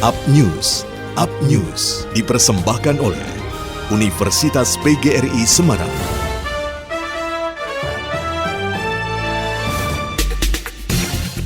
Up News dipersembahkan oleh Universitas PGRI Semarang.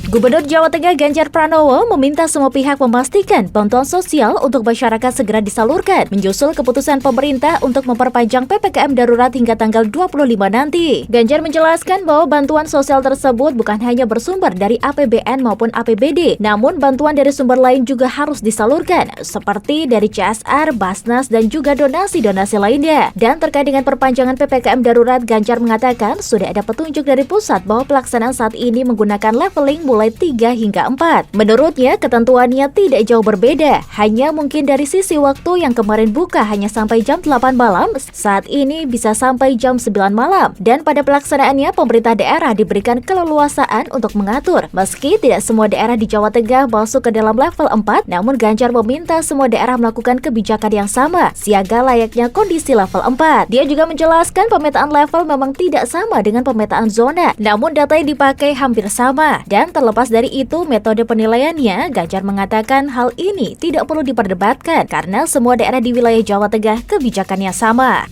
Gubernur Jawa Tengah Ganjar Pranowo meminta semua pihak memastikan bantuan sosial untuk masyarakat segera disalurkan, menyusul keputusan pemerintah untuk memperpanjang PPKM darurat hingga tanggal 25 nanti. Ganjar menjelaskan bahwa bantuan sosial tersebut bukan hanya bersumber dari APBN maupun APBD, namun bantuan dari sumber lain juga harus disalurkan, seperti dari CSR, Basnas, dan juga donasi-donasi lainnya. Dan terkait dengan perpanjangan PPKM darurat, Ganjar mengatakan sudah ada petunjuk dari pusat bahwa pelaksanaan saat ini menggunakan leveling mulai 3 hingga 4. Menurutnya, ketentuannya tidak jauh berbeda, hanya mungkin dari sisi waktu yang kemarin buka hanya sampai jam 8 malam, saat ini bisa sampai jam 9 malam. Dan pada pelaksanaannya, pemerintah daerah diberikan keleluasaan untuk mengatur. Meski tidak semua daerah di Jawa Tengah masuk ke dalam level 4, namun Ganjar meminta semua daerah melakukan kebijakan yang sama, siaga layaknya kondisi level 4. Dia juga menjelaskan pemetaan level memang tidak sama dengan pemetaan zona, namun data yang dipakai hampir sama. Dan terlepas dari itu, metode penilaiannya, Ganjar mengatakan hal ini tidak perlu diperdebatkan karena semua daerah di wilayah Jawa Tengah kebijakannya sama.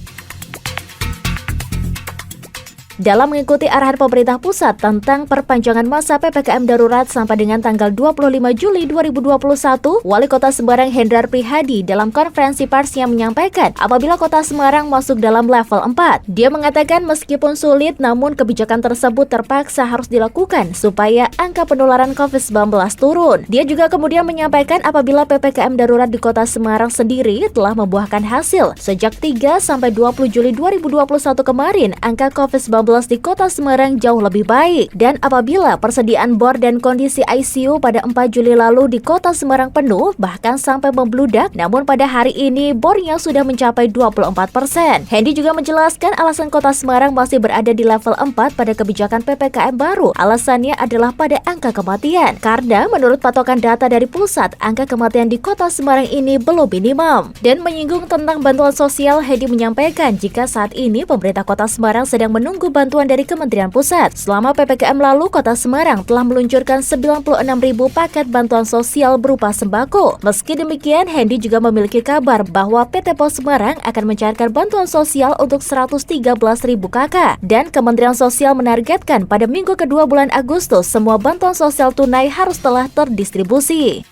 Dalam mengikuti arahan pemerintah pusat tentang perpanjangan masa PPKM darurat sampai dengan tanggal 25 Juli 2021, Wali Kota Semarang Hendrar Prihadi dalam konferensi persnya menyampaikan apabila Kota Semarang masuk dalam level 4. Dia mengatakan meskipun sulit, namun kebijakan tersebut terpaksa harus dilakukan supaya angka penularan COVID-19 turun. Dia juga kemudian menyampaikan apabila PPKM darurat di Kota Semarang sendiri telah membuahkan hasil. Sejak 3 sampai 20 Juli 2021 kemarin, angka COVID-19 di Kota Semarang jauh lebih baik. Dan apabila persediaan bor dan kondisi ICU pada 4 Juli lalu di Kota Semarang penuh, bahkan sampai membludak, namun pada hari ini bornya sudah mencapai 24%. Hendy juga menjelaskan alasan Kota Semarang masih berada di level 4 pada kebijakan PPKM baru. Alasannya adalah pada angka kematian. Karena menurut patokan data dari pusat, angka kematian di Kota Semarang ini belum minimum. Dan menyinggung tentang bantuan sosial, Hendy menyampaikan jika saat ini pemerintah Kota Semarang sedang menunggu bantuan dari Kementerian Pusat. Selama PPKM lalu, Kota Semarang telah meluncurkan 96.000 paket bantuan sosial berupa sembako. Meski demikian, Hendy juga memiliki kabar bahwa PT Pos Semarang akan mencairkan bantuan sosial untuk 113.000 KK. Dan Kementerian Sosial menargetkan pada minggu kedua bulan Agustus, semua bantuan sosial tunai harus telah terdistribusi.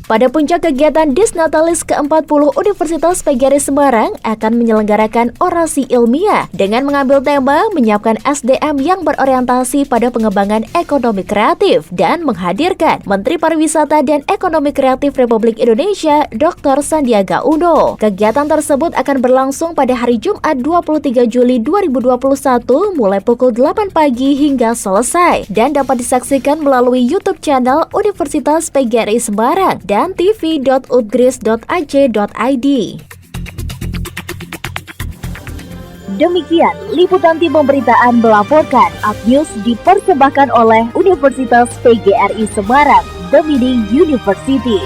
Pada puncak kegiatan Disnatalis ke-40, Universitas PGRI Semarang akan menyelenggarakan orasi ilmiah dengan mengambil tema menyiapkan SDM yang berorientasi pada pengembangan ekonomi kreatif dan menghadirkan Menteri Pariwisata dan Ekonomi Kreatif Republik Indonesia, Dr. Sandiaga Uno. Kegiatan tersebut akan berlangsung pada hari Jumat 23 Juli 2021 mulai pukul 8 pagi hingga selesai dan dapat disaksikan melalui YouTube channel Universitas PGRI Semarang dan tv.udgris.ac.id. Demikian liputan tim pemberitaan melaporkan. Up News dipersembahkan oleh Universitas PGRI Semarang, The Leading University.